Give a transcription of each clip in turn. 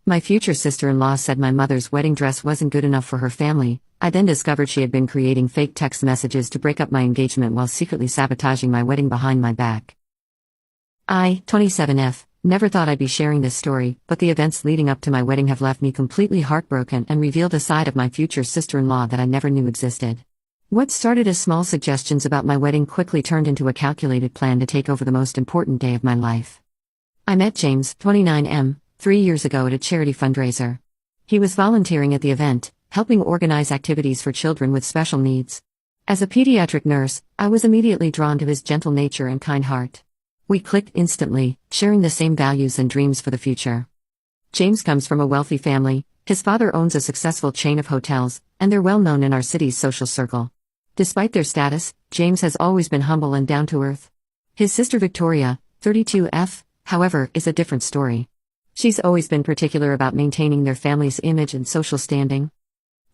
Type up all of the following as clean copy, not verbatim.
My future sister-in-law said my mother's wedding dress wasn't good enough for her family. I then discovered she had been creating fake text messages to break up my engagement while secretly sabotaging my wedding behind my back. I, 27F, never thought I'd be sharing this story, but the events leading up to my wedding have left me completely heartbroken and revealed a side of my future sister-in-law that I never knew existed. What started as small suggestions about my wedding quickly turned into a calculated plan to take over the most important day of my life. I met James, 29M, 3 years ago at a charity fundraiser. He was volunteering at the event, helping organize activities for children with special needs. As a pediatric nurse, I was immediately drawn to his gentle nature and kind heart. We clicked instantly, sharing the same values and dreams for the future. James comes from a wealthy family. His father owns a successful chain of hotels, and they're well known in our city's social circle. Despite their status, James has always been humble and down to earth. His sister Victoria, 32F, however, is a different story. She's always been particular about maintaining their family's image and social standing.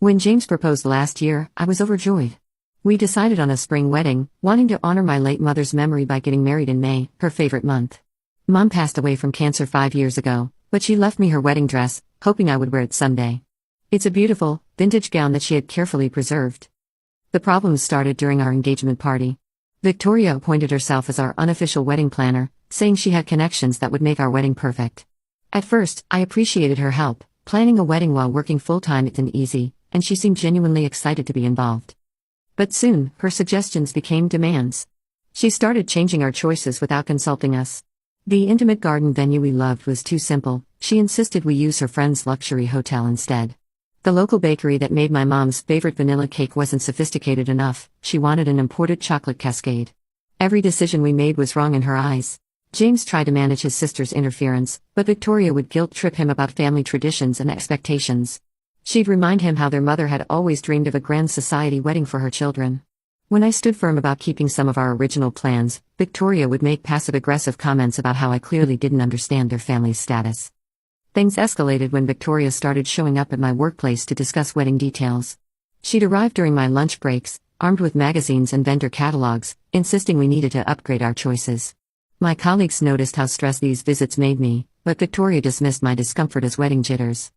When James proposed last year, I was overjoyed. We decided on a spring wedding, wanting to honor my late mother's memory by getting married in May, her favorite month. Mom passed away from cancer 5 years ago, but she left me her wedding dress, hoping I would wear it someday. It's a beautiful, vintage gown that she had carefully preserved. The problems started during our engagement party. Victoria appointed herself as our unofficial wedding planner, saying she had connections that would make our wedding perfect. At first, I appreciated her help. Planning a wedding while working full-time isn't easy, and she seemed genuinely excited to be involved. But soon, her suggestions became demands. She started changing our choices without consulting us. The intimate garden venue we loved was too simple. She insisted we use her friend's luxury hotel instead. The local bakery that made my mom's favorite vanilla cake wasn't sophisticated enough. She wanted an imported chocolate cascade. Every decision we made was wrong in her eyes. James tried to manage his sister's interference, but Victoria would guilt-trip him about family traditions and expectations. She'd remind him how their mother had always dreamed of a grand society wedding for her children. When I stood firm about keeping some of our original plans, Victoria would make passive-aggressive comments about how I clearly didn't understand their family's status. Things escalated when Victoria started showing up at my workplace to discuss wedding details. She'd arrive during my lunch breaks, armed with magazines and vendor catalogs, insisting we needed to upgrade our choices. My colleagues noticed how stressed these visits made me, but Victoria dismissed my discomfort as wedding jitters.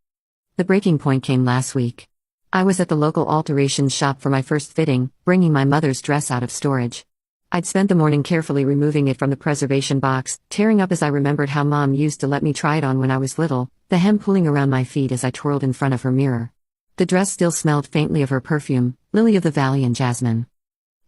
The breaking point came last week. I was at the local alterations shop for my first fitting, bringing my mother's dress out of storage. I'd spent the morning carefully removing it from the preservation box, tearing up as I remembered how Mom used to let me try it on when I was little, the hem pulling around my feet as I twirled in front of her mirror. The dress still smelled faintly of her perfume, lily of the valley and jasmine.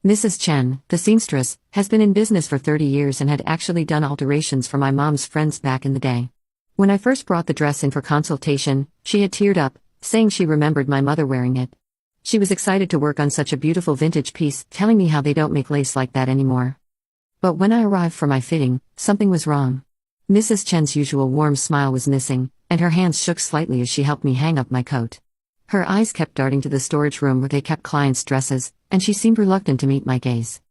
Mrs. Chen, the seamstress, has been in business for 30 years and had actually done alterations for my mom's friends back in the day. When I first brought the dress in for consultation, she had teared up, saying she remembered my mother wearing it. She was excited to work on such a beautiful vintage piece, telling me how they don't make lace like that anymore. But when I arrived for my fitting, something was wrong. Mrs. Chen's usual warm smile was missing, and her hands shook slightly as she helped me hang up my coat. Her eyes kept darting to the storage room where they kept clients' dresses, and she seemed reluctant to meet my gaze.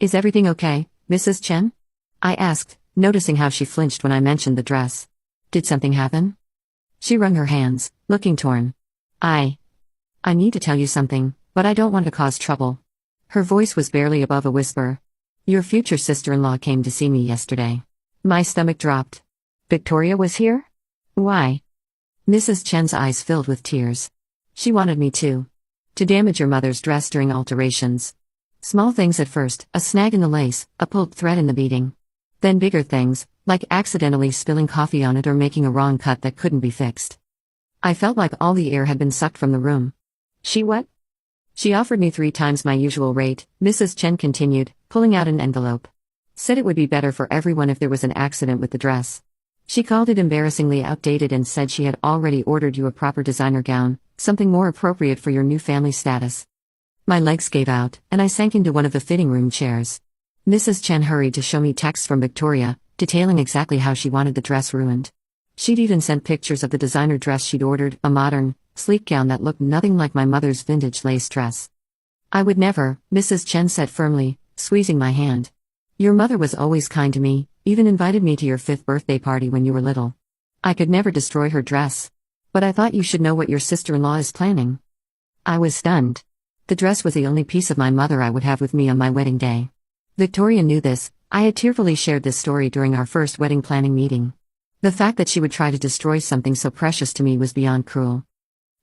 "Is everything okay, Mrs. Chen?" I asked, noticing how she flinched when I mentioned the dress. "Did something happen?" She wrung her hands, looking torn. I need to tell you something, but I don't want to cause trouble." Her voice was barely above a whisper. "Your future sister-in-law came to see me yesterday." My stomach dropped. "Victoria was here? Why?" Mrs. Chen's eyes filled with tears. "She wanted me to damage your mother's dress during alterations. Small things at first, a snag in the lace, a pulled thread in the beading. Then bigger things, like accidentally spilling coffee on it or making a wrong cut that couldn't be fixed." I felt like all the air had been sucked from the room. "She what?" "She offered me 3 times my usual rate," Mrs. Chen continued, pulling out an envelope. "Said it would be better for everyone if there was an accident with the dress. She called it embarrassingly outdated and said she had already ordered you a proper designer gown, something more appropriate for your new family status." My legs gave out, and I sank into one of the fitting room chairs. Mrs. Chen hurried to show me texts from Victoria, detailing exactly how she wanted the dress ruined. She'd even sent pictures of the designer dress she'd ordered, a modern, sleek gown that looked nothing like my mother's vintage lace dress. "I would never," Mrs. Chen said firmly, squeezing my hand. "Your mother was always kind to me, even invited me to your 5th birthday party when you were little. I could never destroy her dress. But I thought you should know what your sister-in-law is planning." I was stunned. The dress was the only piece of my mother I would have with me on my wedding day. Victoria knew this. I had tearfully shared this story during our first wedding planning meeting. The fact that she would try to destroy something so precious to me was beyond cruel.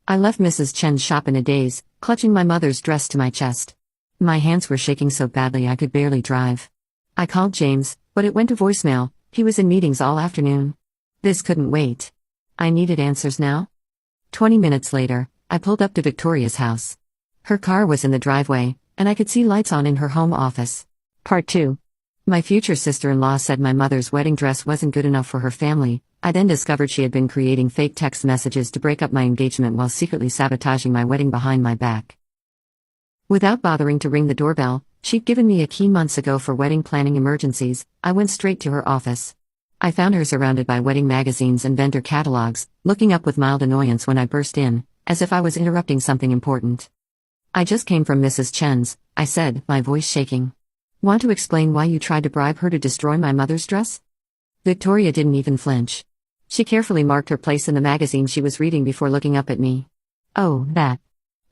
I left Mrs. Chen's shop in a daze, clutching my mother's dress to my chest. My hands were shaking so badly I could barely drive. I called James, but it went to voicemail. He was in meetings all afternoon. This couldn't wait. I needed answers now. 20 minutes later, I pulled up to Victoria's house. Her car was in the driveway, and I could see lights on in her home office. Part 2. My future sister-in-law said my mother's wedding dress wasn't good enough for her family. I then discovered she had been creating fake text messages to break up my engagement while secretly sabotaging my wedding behind my back. Without bothering to ring the doorbell, she'd given me a key months ago for wedding planning emergencies. I went straight to her office. I found her surrounded by wedding magazines and vendor catalogs, looking up with mild annoyance when I burst in, as if I was interrupting something important. "I just came from Mrs. Chen's," I said, my voice shaking. "Want to explain why you tried to bribe her to destroy my mother's dress?" Victoria didn't even flinch. She carefully marked her place in the magazine she was reading before looking up at me. "Oh, that.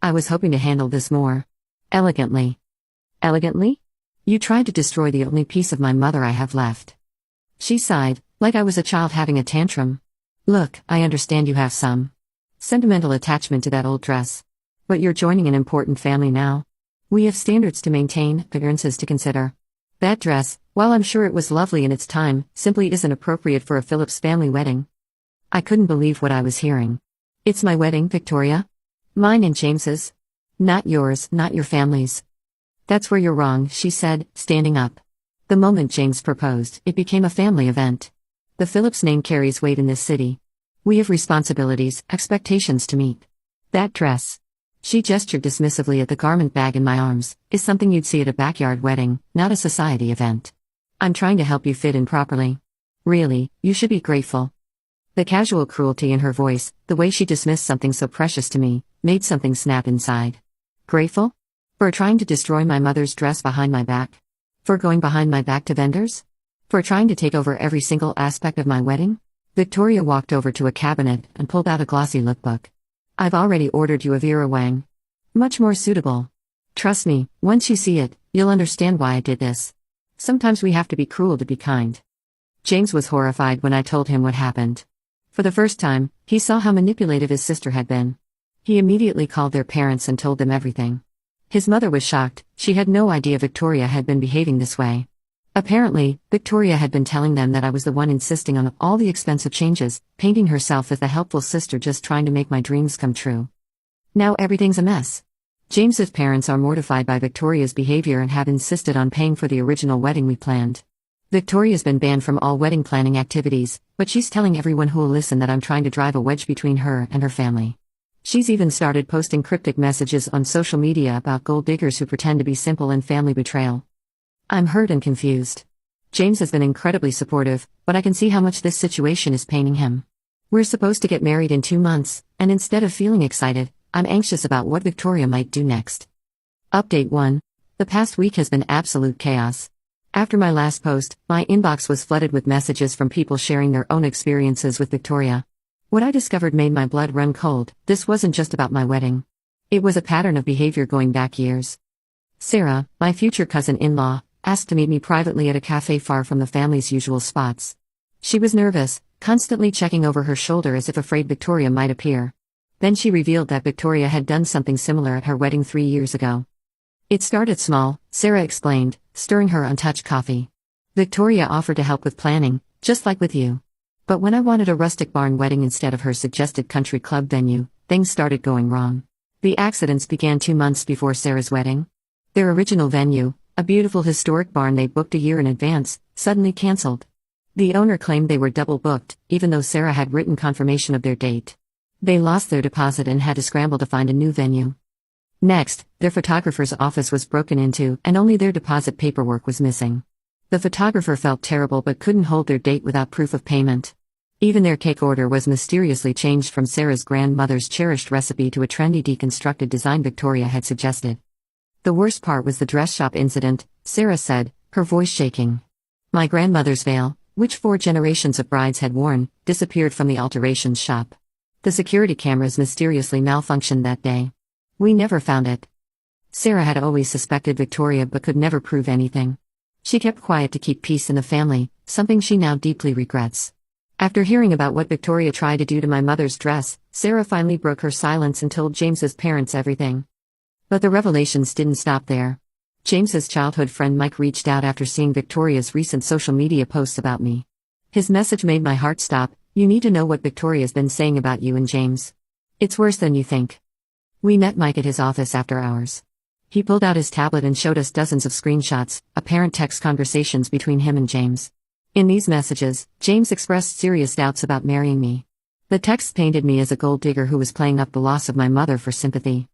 I was hoping to handle this more elegantly." "Elegantly? You tried to destroy the only piece of my mother I have left." She sighed, like I was a child having a tantrum. "Look, I understand you have some sentimental attachment to that old dress. But you're joining an important family now. We have standards to maintain, appearances to consider. That dress, while I'm sure it was lovely in its time, simply isn't appropriate for a Phillips family wedding." I couldn't believe what I was hearing. "It's my wedding, Victoria. Mine and James's. Not yours, not your family's." "That's where you're wrong," she said, standing up. "The moment James proposed, it became a family event. The Phillips name carries weight in this city. We have responsibilities, expectations to meet. That dress," she gestured dismissively at the garment bag in my arms, "is something you'd see at a backyard wedding, not a society event. I'm trying to help you fit in properly. Really, you should be grateful." The casual cruelty in her voice, the way she dismissed something so precious to me, made something snap inside. Grateful? For trying to destroy my mother's dress behind my back? For going behind my back to vendors? For trying to take over every single aspect of my wedding? Victoria walked over to a cabinet and pulled out a glossy lookbook. "I've already ordered you a Vera Wang. Much more suitable. Trust me, once you see it, you'll understand why I did this. Sometimes we have to be cruel to be kind." James was horrified when I told him what happened. For the first time, he saw how manipulative his sister had been. He immediately called their parents and told them everything. His mother was shocked. She had no idea Victoria had been behaving this way. Apparently, Victoria had been telling them that I was the one insisting on all the expensive changes, painting herself as the helpful sister just trying to make my dreams come true. Now everything's a mess. James's parents are mortified by Victoria's behavior and have insisted on paying for the original wedding we planned. Victoria's been banned from all wedding planning activities, but she's telling everyone who'll listen that I'm trying to drive a wedge between her and her family. She's even started posting cryptic messages on social media about gold diggers who pretend to be simple and family betrayal. I'm hurt and confused. James has been incredibly supportive, but I can see how much this situation is paining him. We're supposed to get married in 2 months, and instead of feeling excited, I'm anxious about what Victoria might do next. Update 1. The past week has been absolute chaos. After my last post, my inbox was flooded with messages from people sharing their own experiences with Victoria. What I discovered made my blood run cold. This wasn't just about my wedding. It was a pattern of behavior going back years. Sarah, my future cousin-in-law, asked to meet me privately at a cafe far from the family's usual spots. She was nervous, constantly checking over her shoulder as if afraid Victoria might appear. Then she revealed that Victoria had done something similar at her wedding 3 years ago. "It started small," Sarah explained, stirring her untouched coffee. "Victoria offered to help with planning, just like with you. But when I wanted a rustic barn wedding instead of her suggested country club venue, things started going wrong. The accidents began 2 months before Sarah's wedding. Their original venue, a beautiful historic barn they booked a year in advance, suddenly cancelled. The owner claimed they were double booked, even though Sarah had written confirmation of their date. They lost their deposit and had to scramble to find a new venue. Next, their photographer's office was broken into, and only their deposit paperwork was missing. The photographer felt terrible but couldn't hold their date without proof of payment. Even their cake order was mysteriously changed from Sarah's grandmother's cherished recipe to a trendy deconstructed design Victoria had suggested. The worst part was the dress shop incident, Sarah said, her voice shaking. My grandmother's veil, which 4 generations of brides had worn, disappeared from the alterations shop. The security cameras mysteriously malfunctioned that day. We never found it. Sarah had always suspected Victoria but could never prove anything. She kept quiet to keep peace in the family, something she now deeply regrets. After hearing about what Victoria tried to do to my mother's dress, Sarah finally broke her silence and told James's parents everything. But the revelations didn't stop there. James's childhood friend Mike reached out after seeing Victoria's recent social media posts about me. His message made my heart stop. "You need to know what Victoria's been saying about you and James. It's worse than you think." We met Mike at his office after hours. He pulled out his tablet and showed us dozens of screenshots, apparent text conversations between him and James. In these messages, James expressed serious doubts about marrying me. The texts painted me as a gold digger who was playing up the loss of my mother for sympathy.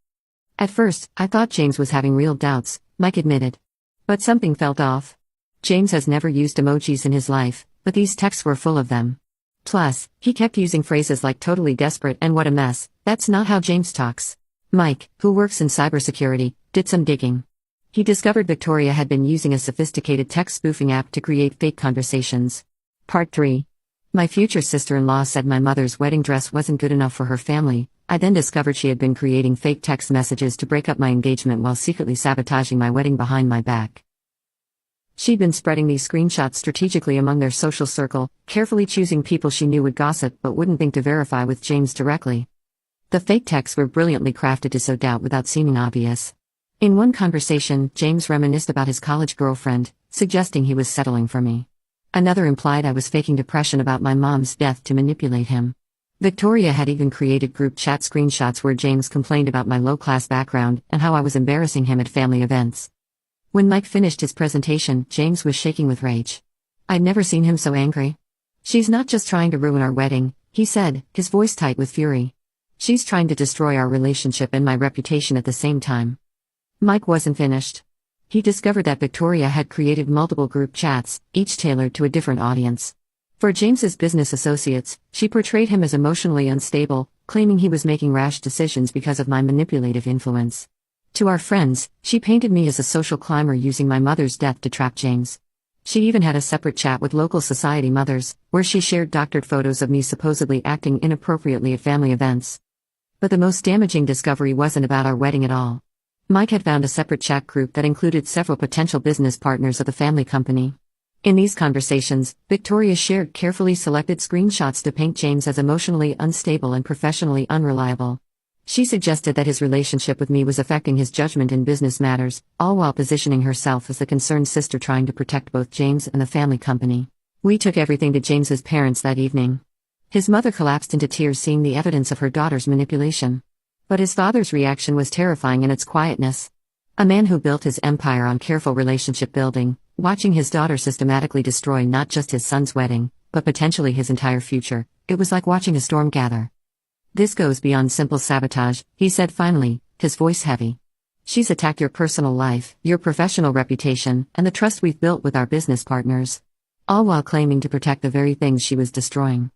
At first, I thought James was having real doubts, Mike admitted. But something felt off. James has never used emojis in his life, but these texts were full of them. Plus, he kept using phrases like totally desperate and what a mess. That's not how James talks. Mike, who works in cybersecurity, did some digging. He discovered Victoria had been using a sophisticated text spoofing app to create fake conversations. Part 3. My future sister-in-law said my mother's wedding dress wasn't good enough for her family. I then discovered she had been creating fake text messages to break up my engagement while secretly sabotaging my wedding behind my back. She'd been spreading these screenshots strategically among their social circle, carefully choosing people she knew would gossip but wouldn't think to verify with James directly. The fake texts were brilliantly crafted to sow doubt without seeming obvious. In one conversation, James reminisced about his college girlfriend, suggesting he was settling for me. Another implied I was faking depression about my mom's death to manipulate him. Victoria had even created group chat screenshots where James complained about my low-class background and how I was embarrassing him at family events. When Mike finished his presentation, James was shaking with rage. I'd never seen him so angry. "She's not just trying to ruin our wedding," he said, his voice tight with fury. "She's trying to destroy our relationship and my reputation at the same time." Mike wasn't finished. He discovered that Victoria had created multiple group chats, each tailored to a different audience. For James's business associates, she portrayed him as emotionally unstable, claiming he was making rash decisions because of my manipulative influence. To our friends, she painted me as a social climber using my mother's death to trap James. She even had a separate chat with local society mothers, where she shared doctored photos of me supposedly acting inappropriately at family events. But the most damaging discovery wasn't about our wedding at all. Mike had found a separate chat group that included several potential business partners of the family company. In these conversations, Victoria shared carefully selected screenshots to paint James as emotionally unstable and professionally unreliable. She suggested that his relationship with me was affecting his judgment in business matters, all while positioning herself as the concerned sister trying to protect both James and the family company. We took everything to James's parents that evening. His mother collapsed into tears seeing the evidence of her daughter's manipulation. But his father's reaction was terrifying in its quietness. A man who built his empire on careful relationship building, watching his daughter systematically destroy not just his son's wedding, but potentially his entire future, it was like watching a storm gather. "This goes beyond simple sabotage," he said finally, his voice heavy. "She's attacked your personal life, your professional reputation, and the trust we've built with our business partners. All while claiming to protect the very things she was destroying."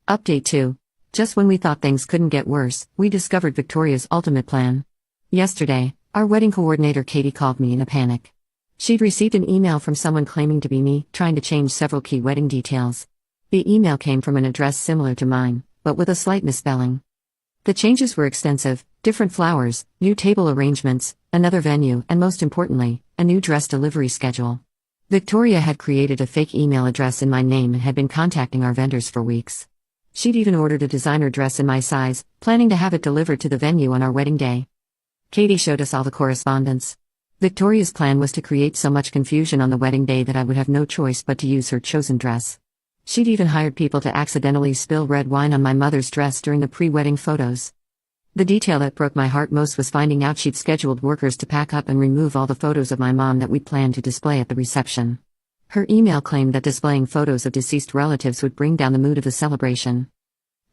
Update 2. Just when we thought things couldn't get worse, we discovered Victoria's ultimate plan. Yesterday, our wedding coordinator Katie called me in a panic. She'd received an email from someone claiming to be me, trying to change several key wedding details. The email came from an address similar to mine, but with a slight misspelling. The changes were extensive: different flowers, new table arrangements, another venue, and most importantly, a new dress delivery schedule. Victoria had created a fake email address in my name and had been contacting our vendors for weeks. She'd even ordered a designer dress in my size, planning to have it delivered to the venue on our wedding day. Katie showed us all the correspondence. Victoria's plan was to create so much confusion on the wedding day that I would have no choice but to use her chosen dress. She'd even hired people to accidentally spill red wine on my mother's dress during the pre-wedding photos. The detail that broke my heart most was finding out she'd scheduled workers to pack up and remove all the photos of my mom that we'd planned to display at the reception. Her email claimed that displaying photos of deceased relatives would bring down the mood of the celebration.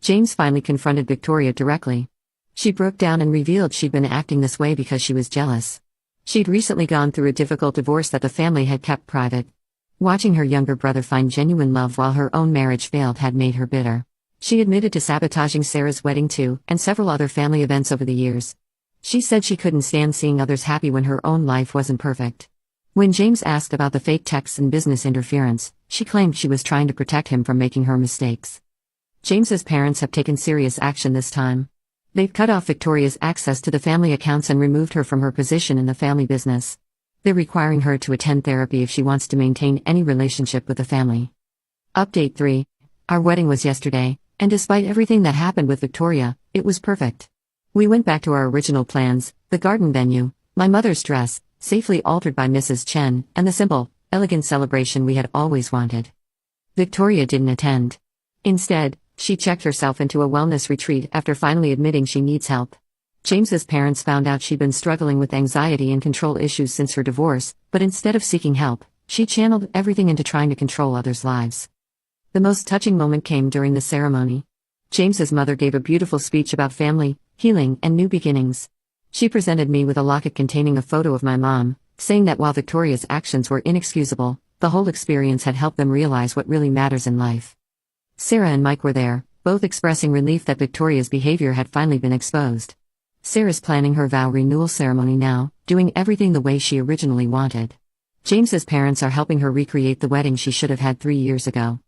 James finally confronted Victoria directly. She broke down and revealed she'd been acting this way because she was jealous. She'd recently gone through a difficult divorce that the family had kept private. Watching her younger brother find genuine love while her own marriage failed had made her bitter. She admitted to sabotaging Sarah's wedding too, and several other family events over the years. She said she couldn't stand seeing others happy when her own life wasn't perfect. When James asked about the fake texts and business interference, she claimed she was trying to protect him from making her mistakes. James's parents have taken serious action this time. They've cut off Victoria's access to the family accounts and removed her from her position in the family business. They're requiring her to attend therapy if she wants to maintain any relationship with the family. Update 3. Our wedding was yesterday, and despite everything that happened with Victoria, it was perfect. We went back to our original plans, the garden venue, my mother's dress, safely altered by Mrs. Chen, and the simple, elegant celebration we had always wanted. Victoria didn't attend. Instead, she checked herself into a wellness retreat after finally admitting she needs help. James's parents found out she'd been struggling with anxiety and control issues since her divorce, but instead of seeking help, she channeled everything into trying to control others' lives. The most touching moment came during the ceremony. James's mother gave a beautiful speech about family, healing, and new beginnings. She presented me with a locket containing a photo of my mom, saying that while Victoria's actions were inexcusable, the whole experience had helped them realize what really matters in life. Sarah and Mike were there, both expressing relief that Victoria's behavior had finally been exposed. Sarah's planning her vow renewal ceremony now, doing everything the way she originally wanted. James's parents are helping her recreate the wedding she should have had 3 years ago.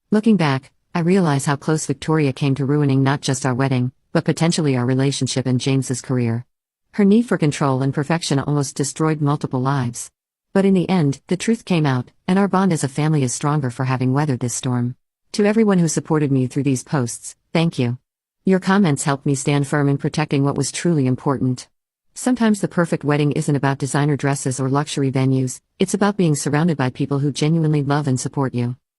Looking back, I realize how close Victoria came to ruining not just our wedding, but potentially our relationship and James's career. Her need for control and perfection almost destroyed multiple lives. But in the end, the truth came out, and our bond as a family is stronger for having weathered this storm. To everyone who supported me through these posts, thank you. Your comments helped me stand firm in protecting what was truly important. Sometimes the perfect wedding isn't about designer dresses or luxury venues, it's about being surrounded by people who genuinely love and support you.